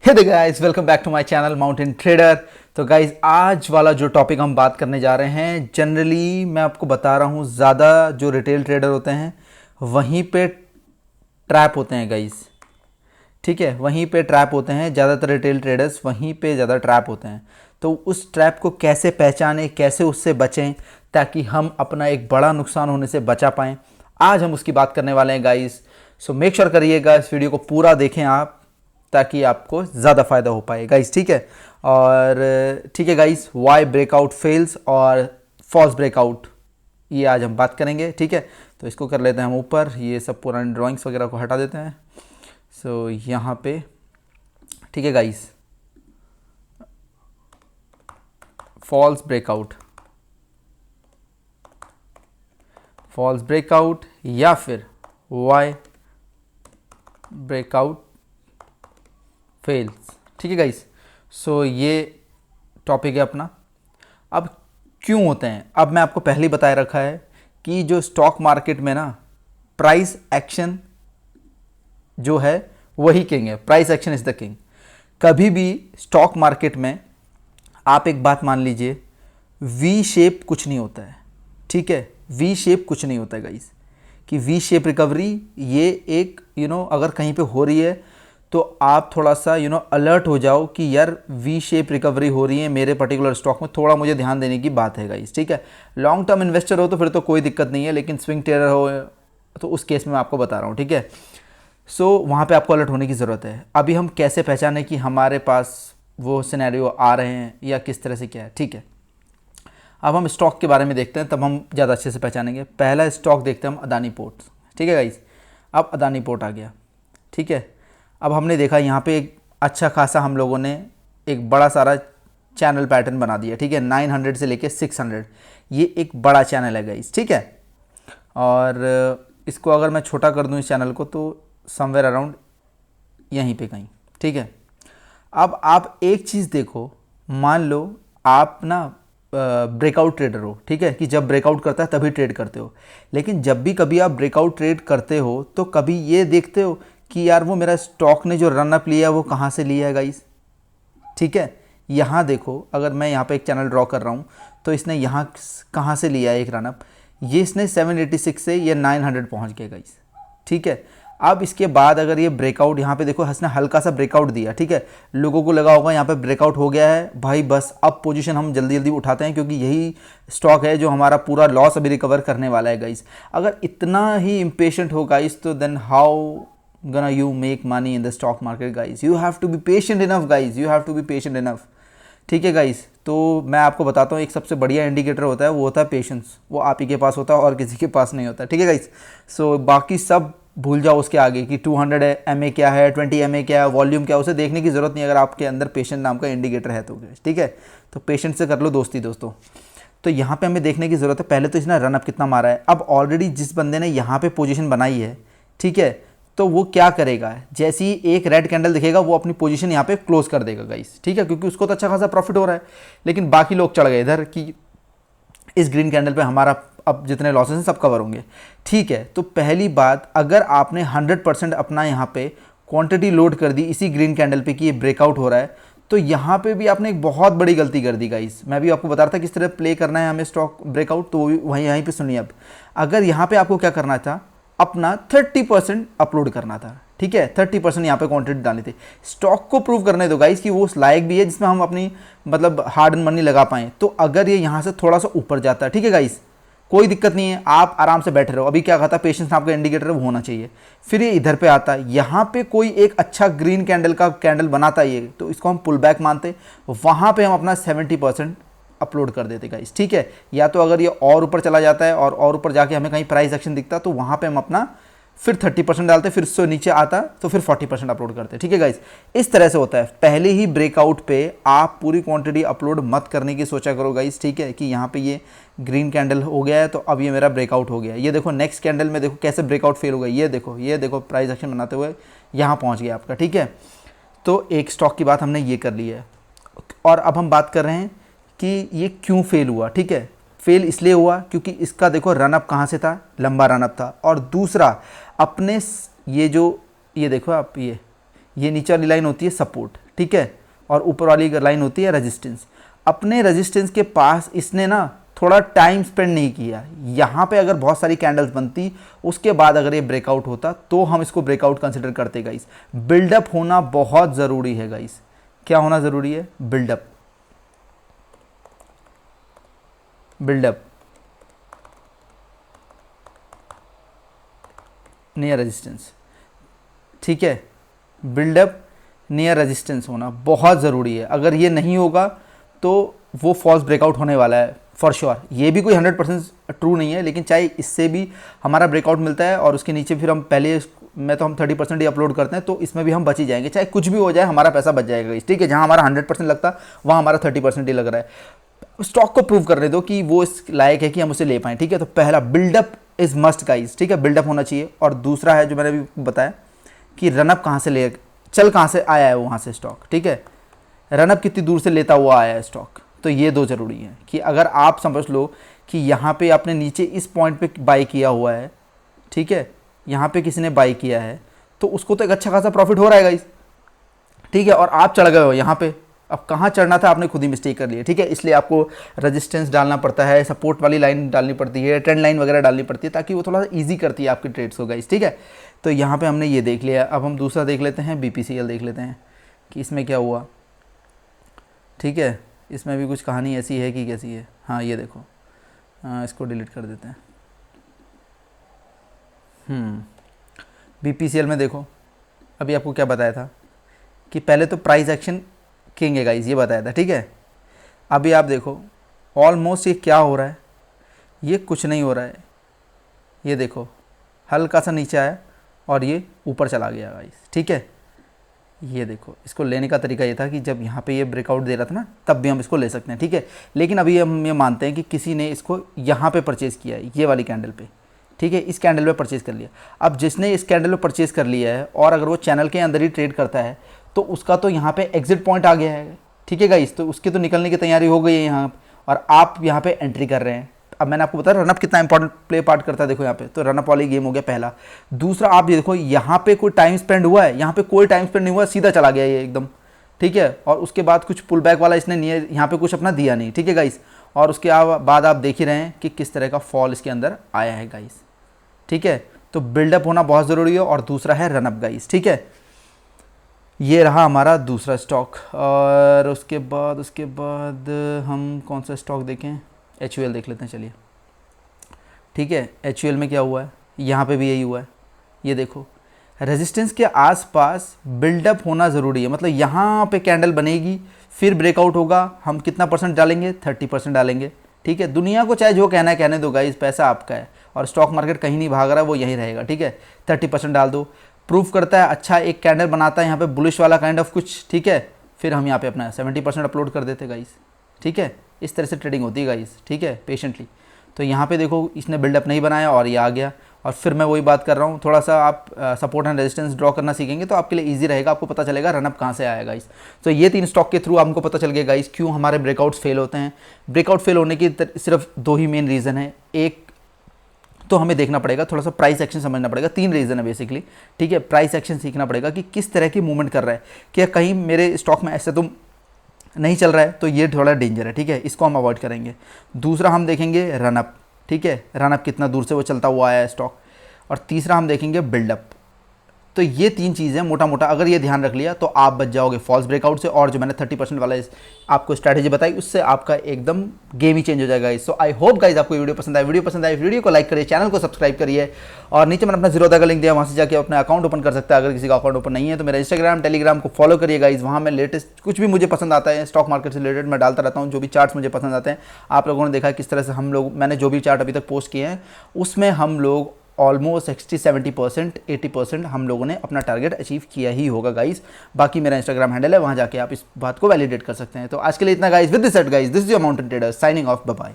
Hey guys, welcome back to my channel Mountain Trader. तो guys, आज वाला जो टॉपिक हम बात करने जा रहे हैं, जनरली मैं आपको बता रहा हूँ, ज़्यादा जो रिटेल ट्रेडर होते हैं वहीं पे ट्रैप होते हैं गाइस। ठीक है, वहीं पे ट्रैप होते हैं ज़्यादातर रिटेल ट्रेडर्स, वहीं पे ज़्यादा ट्रैप होते हैं। तो उस ट्रैप को कैसे पहचानें, कैसे उससे बचें ताकि हम अपना एक बड़ा नुकसान होने से बचा पाएँ, आज हम उसकी बात करने वाले हैं गाइस। सो मेक श्योर करिएगा इस वीडियो को पूरा देखें आप, ताकि आपको ज़्यादा फ़ायदा हो पाए गाइस। ठीक है, और ठीक है गाइस, वाई ब्रेकआउट फेल्स और फॉल्स ब्रेकआउट, ये आज हम बात करेंगे। ठीक है, तो इसको कर लेते हैं हम ऊपर, ये सब पुरानी ड्राइंग्स वगैरह को हटा देते हैं। सो यहाँ पे ठीक है गाइस, फॉल्स ब्रेकआउट या फिर वाई ब्रेकआउट फेल्स। ठीक है गाइस, सो ये टॉपिक है अपना। अब क्यों होते हैं, अब मैं आपको पहले ही बताया रखा है कि जो स्टॉक मार्केट में ना प्राइस एक्शन जो है वही किंग है। Price action is the king. कभी भी स्टॉक मार्केट में आप एक बात मान लीजिए, वी शेप कुछ नहीं होता है। ठीक है, वी शेप कुछ नहीं होता है गाइस, कि वी शेप रिकवरी ये एक अगर कहीं पे हो रही है तो आप थोड़ा सा अलर्ट हो जाओ कि यार वी शेप रिकवरी हो रही है मेरे पर्टिकुलर स्टॉक में, थोड़ा मुझे ध्यान देने की बात है गाइस। ठीक है, लॉन्ग टर्म इन्वेस्टर हो तो फिर तो कोई दिक्कत नहीं है, लेकिन स्विंग ट्रेडर हो तो उस केस में मैं आपको बता रहा हूँ। ठीक है, सो वहाँ पे आपको अलर्ट होने की ज़रूरत है। अभी हम कैसे पहचानें कि हमारे पास वो सिनेरियो आ रहे हैं या किस तरह से क्या है। ठीक है, अब हम स्टॉक के बारे में देखते हैं, तब हम ज़्यादा अच्छे से पहचानेंगे। पहला स्टॉक देखते हैं हम, अदानी पोर्ट्स। ठीक है गाइस, अब अदानी पोर्ट आ गया। ठीक है, अब हमने देखा यहाँ पे एक अच्छा खासा हम लोगों ने एक बड़ा सारा चैनल पैटर्न बना दिया। ठीक है, 900 से लेके 600, ये एक बड़ा चैनल है गाइस। ठीक है, और इसको अगर मैं छोटा कर दूँ इस चैनल को तो समवेयर अराउंड यहीं पे कहीं। ठीक है, अब आप एक चीज़ देखो, मान लो आप ना ब्रेकआउट ट्रेडर हो। ठीक है, कि जब ब्रेकआउट करता है तभी ट्रेड करते हो, लेकिन जब भी कभी आप ब्रेकआउट ट्रेड करते हो तो कभी ये देखते हो कि यार वो मेरा स्टॉक ने जो रन अप लिया है वो कहाँ से लिया है गाइस। ठीक है, यहाँ देखो, अगर मैं यहाँ पे एक चैनल ड्रॉ कर रहा हूँ तो इसने यहाँ कहाँ से लिया है एक रन अप, ये इसने 786 से ये 900 पहुँच गया गाइस। ठीक है, अब इसके बाद अगर ये ब्रेकआउट, यहाँ पे देखो इसने हल्का सा ब्रेकआउट दिया। ठीक है, लोगों को लगा होगा यहाँ पे ब्रेकआउट हो गया है भाई, बस अब पोजीशन हम जल्दी जल्दी उठाते हैं क्योंकि यही स्टॉक है जो हमारा पूरा लॉस अभी रिकवर करने वाला है गाइस। अगर इतना ही इम्पेशेंट हो गाइस तो then how gonna you make money in the stock market guys? You have to be patient enough guys, you have to be patient enough। ठीक है गाइस, तो मैं आपको बताता हूँ, एक सबसे बढ़िया इंडिकेटर होता है, वो होता है पेशेंस। वो आप ही के पास होता है और किसी के पास नहीं होता। ठीक है गाइस, सो बाकी सब भूल जाओ उसके आगे कि 200 MA क्या है, 20 MA क्या है, वॉल्यूम क्या है, उसे देखने की ज़रूरत नहीं अगर आपके अंदर पेशेंट नाम का इंडिकेटर है तो। ठीक है, तो पेशेंट से कर लो दोस्ती दोस्तों। तो यहाँ पे हमें देखने की ज़रूरत है पहले तो इसने रनअप कितना मारा है। अब ऑलरेडी जिस बंदे ने यहाँ पे पोजीशन बनाई है, ठीक है, तो वो क्या करेगा, जैसे ही एक रेड कैंडल दिखेगा वो अपनी पोजीशन यहाँ पे क्लोज कर देगा गाइस। ठीक है, क्योंकि उसको तो अच्छा खासा प्रॉफिट हो रहा है, लेकिन बाकी लोग चढ़ गए इधर कि इस ग्रीन कैंडल पे हमारा अब जितने लॉसेस हैं सब कवर होंगे। ठीक है, तो पहली बात, अगर आपने 100% अपना यहाँ पे क्वांटिटी लोड कर दी इसी ग्रीन कैंडल पे कि ये ब्रेकआउट हो रहा है, तो यहाँ पे भी आपने एक बहुत बड़ी गलती कर दी गाइस। मैं भी आपको बता रहा था किस तरह प्ले करना है हमें स्टॉक ब्रेकआउट, तो वहीं यहीं पे सुनिए। अब अगर यहाँ पे आपको क्या करना था, अपना 30% अपलोड करना था। ठीक है, 30% यहाँ पे क्वांटिटी डालनी थी, स्टॉक को प्रूव करने दो गाइस कि वो उस लायक भी है जिसमें हम अपनी मतलब हार्ड एंड मनी लगा पाएँ। तो अगर ये यहाँ से थोड़ा सा ऊपर जाता है, ठीक है गाइस, कोई दिक्कत नहीं है, आप आराम से बैठे रहो। अभी क्या कहा था, पेशेंस आपका इंडिकेटर वो होना चाहिए। फिर ये इधर पे आता है, यहाँ पे कोई एक अच्छा ग्रीन कैंडल का कैंडल बनाता है ये, तो इसको हम पुल बैक मानते, वहाँ पे हम अपना 70% अपलोड कर देते गाइस। ठीक है, या तो अगर ये और ऊपर चला जाता है और ऊपर जाके हमें कहीं प्राइस एक्शन दिखता तो वहाँ पे हम अपना फिर 30% डालते, फिर उससे नीचे आता तो फिर 40% अपलोड करते। ठीक है गाइस, इस तरह से होता है। पहले ही ब्रेकआउट पे आप पूरी क्वांटिटी अपलोड मत करने की सोचा करो गाइस। ठीक है, कि यहाँ पे ये ग्रीन कैंडल हो गया है तो अब ये मेरा ब्रेकआउट हो गया। ये देखो नेक्स्ट कैंडल में देखो कैसे ब्रेकआउट फेल हो गया, ये देखो प्राइस एक्शन बनाते हुए यहाँ पहुँच गया आपका। ठीक है, तो एक स्टॉक की बात हमने ये कर ली है, और अब हम बात कर रहे हैं कि ये क्यों फेल हुआ। ठीक है, फेल इसलिए हुआ क्योंकि इसका देखो रनअप कहाँ से था, लंबा रनअप था, और दूसरा अपने ये जो ये देखो आप, ये नीचे वाली लाइन होती है सपोर्ट। ठीक है, और ऊपर वाली लाइन होती है रेजिस्टेंस। अपने रेजिस्टेंस के पास इसने ना थोड़ा टाइम स्पेंड नहीं किया। यहाँ पे अगर बहुत सारी कैंडल्स बनती, उसके बाद अगर ये ब्रेकआउट होता तो हम इसको ब्रेकआउट कंसिडर करते गाइस। बिल्डअप होना बहुत ज़रूरी है गाइस। क्या होना ज़रूरी है? बिल्डअप। बिल्डअप नियर रेजिस्टेंस, ठीक है, बिल्डअप नियर रेजिस्टेंस होना बहुत ज़रूरी है। अगर ये नहीं होगा तो वो फॉल्स ब्रेकआउट होने वाला है फॉर श्योर। ये भी कोई 100% ट्रू नहीं है, लेकिन चाहे इससे भी हमारा ब्रेकआउट मिलता है और उसके नीचे फिर हम पहले में तो हम 30% ही अपलोड करते हैं, तो इसमें भी हम बच ही जाएंगे। चाहे कुछ भी हो जाए, हमारा पैसा बच जाएगा, ठीक है। जहाँ हमारा 100% लगता, वहाँ हमारा 30% ही लग रहा है। स्टॉक को प्रूव करने दो कि वो इस लायक है कि हम उसे ले पाएँ, ठीक है। तो पहला बिल्डअप इज़ मस्ट गाइस, ठीक है, बिल्डअप होना चाहिए। और दूसरा है जो मैंने अभी बताया कि रनअप कहाँ से ले, चल कहाँ से आया है वहाँ से स्टॉक, ठीक है, रनअप कितनी दूर से लेता हुआ आया है स्टॉक। तो ये दो ज़रूरी है कि अगर आप समझ लो कि यहाँ पे आपने नीचे इस पॉइंट पे बाई किया हुआ है, ठीक है, यहाँ पे किसी ने बाई किया है, तो उसको तो एक अच्छा खासा प्रॉफिट हो रहा है गाइस, ठीक है, और आप चढ़ गए हो यहाँ पे। अब कहाँ चढ़ना था आपने खुद ही मिस्टेक कर लिया, ठीक है। इसलिए आपको रेजिस्टेंस डालना पड़ता है, सपोर्ट वाली लाइन डालनी पड़ती है, ट्रेंड लाइन वगैरह डालनी पड़ती है, ताकि वो थोड़ा सा ईजी करती है आपके ट्रेड्स को गाइस, ठीक है। तो यहाँ पे हमने ये देख लिया। अब हम दूसरा देख लेते हैं, BPCL देख लेते हैं कि इसमें क्या हुआ, ठीक है। इसमें भी कुछ कहानी ऐसी है कि कैसी है। हाँ ये देखो, इसको डिलीट कर देते हैं। BPCL में देखो, अभी आपको क्या बताया था कि पहले तो प्राइस एक्शन किंग है गाइस, ये बताया था, ठीक है। अभी आप देखो ऑलमोस्ट ये क्या हो रहा है, ये कुछ नहीं हो रहा है। ये देखो हल्का सा नीचे आया और ये ऊपर चला गया गाइस, ठीक है। ये देखो, इसको लेने का तरीका ये था कि जब यहाँ पे ये ब्रेकआउट दे रहा था ना, तब भी हम इसको ले सकते हैं, ठीक है। लेकिन अभी हम ये मानते हैं कि किसी ने इसको यहाँ पे परचेज़ किया है, ये वाली कैंडल पे, ठीक है, इस कैंडल पे परचेज़ कर लिया। अब जिसने इस कैंडल पे परचेज़ कर लिया है और अगर वो चैनल के अंदर ही ट्रेड करता है, तो उसका तो यहाँ पे एग्जिट पॉइंट आ गया है, ठीक है गाइस। तो उसकी तो निकलने की तैयारी हो गई है यहाँ, और आप यहाँ पे एंट्री कर रहे हैं। अब मैंने आपको बताया रनअप कितना इंपॉर्टेंट प्ले पार्ट करता है, देखो यहाँ पे तो रनअप वाली गेम हो गया पहला। दूसरा आप ये देखो, यहाँ पे कोई टाइम स्पेंड हुआ है, यहाँ पे कोई टाइम स्पेंड नहीं हुआ, सीधा चला गया ये एकदम, ठीक है। और उसके बाद कुछ पुल बैक वाला इसने नहीं, यहाँ पे कुछ अपना दिया नहीं, ठीक है गाइस। और उसके बाद आप देख ही रहे हैं कि किस तरह का फॉल इसके अंदर आया है गाइस, ठीक है। तो बिल्डअप होना बहुत ज़रूरी है। और दूसरा है रनअप गाइस, ठीक है। ये रहा हमारा दूसरा स्टॉक। और उसके बाद हम कौन सा स्टॉक देखें, HUL देख लेते हैं, चलिए, ठीक है। HUL में क्या हुआ है, यहाँ पे भी यही हुआ है। ये देखो रेजिस्टेंस के आसपास बिल्डअप होना ज़रूरी है, मतलब यहाँ पे कैंडल बनेगी, फिर ब्रेकआउट होगा, हम कितना परसेंट डालेंगे, 30% डालेंगे, ठीक है। दुनिया को चाहे जो कहना है कहने दो गाइस, पैसा आपका है और स्टॉक मार्केट कहीं नहीं भाग रहा है, वो यहीं रहेगा, ठीक है। 30% डाल दो, प्रूफ करता है, अच्छा एक कैंडल बनाता है यहाँ पे बुलिश वाला काइंड ऑफ कुछ, ठीक है। फिर हम यहाँ पे अपना 70% अपलोड कर देते गाइस, ठीक है। इस तरह से ट्रेडिंग होती है गाइस, ठीक है, पेशेंटली। तो यहाँ पे देखो इसने बिल्डअप नहीं बनाया और ये आ गया। और फिर मैं वही बात कर रहा हूँ, थोड़ा सा आप सपोर्ट एंड रेजिस्टेंस ड्रॉ करना सीखेंगे तो आपके लिए इजी रहेगा, आपको पता चलेगा रनअप कहाँ से आया गाइस। तो ये 3 स्टॉक के थ्रू आपको पता चल गया गाइस क्यों हमारे ब्रेकआउट्स फेल होते हैं। ब्रेकआउट फेल होने की सिर्फ 2 ही मेन रीज़न है। एक तो हमें देखना पड़ेगा, थोड़ा सा प्राइस एक्शन समझना पड़ेगा। 3 रीज़न है बेसिकली, ठीक है। प्राइस एक्शन सीखना पड़ेगा कि किस तरह की मूवमेंट कर रहा है, क्या कहीं मेरे स्टॉक में ऐसे तो नहीं चल रहा है, तो ये थोड़ा डेंजर है, ठीक है, इसको हम अवॉइड करेंगे। दूसरा हम देखेंगे रनअप, ठीक है, रनअप कितना दूर से वो चलता हुआ आया है स्टॉक। और तीसरा हम देखेंगे बिल्डअप। तो ये 3 चीज़ें मोटा मोटा अगर ये ध्यान रख लिया तो आप बच जाओगे फॉल्स ब्रेकआउट से। और जो मैंने 30% वाला आपको स्ट्रैटेजी बताई, उससे आपका एकदम गेम ही चेंज हो जाएगा। सो आई होप गाइज आपको वीडियो पसंद आए, वीडियो को लाइक करिए, चैनल को सब्सक्राइब करिए। और नीचे मैंने अपना ज़ीरोधा का लिंक दिया, वहाँ से जाकर अपना अकाउंट ओपन कर सकता है। अगर किसी का अकाउंट ओपन नहीं है तो मेरा इंस्टाग्राम टेलीग्राम को फॉलो करिए गाइज, वहाँ मैं लेटेस्ट कुछ भी मुझे पसंद आता है स्टॉक मार्केट से रिलेटेड मैं डालता रहता हूँ। जो भी चार्ट्स मुझे पसंद आते हैं, आप लोगों ने देखा किस तरह से हम लोग, मैंने जो भी चार्ट अभी तक पोस्ट किए हैं उसमें हम लोग ऑलमोस्ट 60-70% 80% हम लोगों ने अपना टारगेट अचीव किया ही होगा गाइस। बाकी मेरा इंस्टाग्राम हैंडल है, वहाँ जाके आप इस बात को वैलिडेट कर सकते हैं। तो आज के लिए इतना guys, with this set guys, this is your Mountain Trader signing off, bye bye.